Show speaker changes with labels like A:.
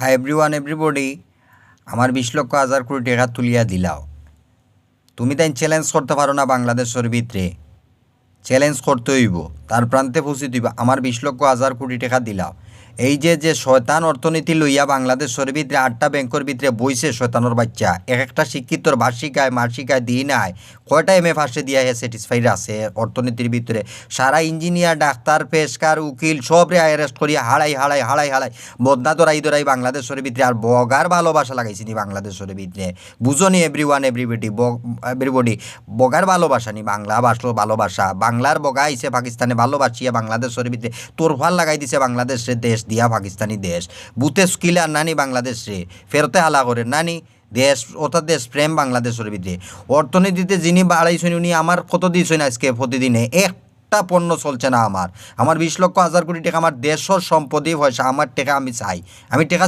A: Hi everyone everybody, আমার 20 লক্ষ 1,000 কোটি টাকা তুলিয়া দিলাও। তুমি তাই চ্যালেঞ্জ করতে পারো না বাংলাদেশের ভিতরে? চ্যালেঞ্জ করতে হইব, তার প্রান্তে পৌঁছে দিব। আমার 20 লক্ষ 1,000 কোটি টাকা দিলাও। এই যে শয়তান অর্থনীতি লইয়া বাংলাদেশের ভিতরে 8টা ব্যাংকের ভিতরে বইছে শয়তানোর বাচ্চা, এক একটা শিক্ষিতর বার্ষিকায় মাসিকায় দিই নাই কয়টা এম এ ফার্স্টে দিয়া স্যাটিসফাইড আছে অর্থনীতির ভিতরে। সারা ইঞ্জিনিয়ার ডাক্তার পেশকার উকিল সবরে অ্যারেস্ট করিয়া হাড়াই বদনা দরাই বাংলাদেশের ভিতরে। আর বগার ভালোবাসা লাগাইছি নি বাংলাদেশের ভিতরে, বুঝো নি এভরিওয়ান এভরিবডি। বগার ভালোবাসা নি, বাংলা ভালোবাসা। বাংলার বগা আইছে পাকিস্তানে ভালোবাসিয়া বাংলাদেশের ভিতরে তোরফাল লাগাই দিছে বাংলাদেশের দেশ দিয়া পাকিস্তানি দেশ। বুতে স্কিল আর নানি বাংলাদেশে ফেরতে হালা করে নানি দেশ, অর্থাৎ দেশ প্রেম বাংলাদেশের ভিতরে। অর্থনীতিতে যিনি বাড়াইছেন উনি আমার কত দিয়েছেন আজকে প্রতিদিনে একটা পণ্য চলছে না। আমার 20 লক্ষ 1,000 কোটি টাকা আমার দেশের সম্পত্তি পয়সা, আমার টাকা আমি চাই, আমি টাকা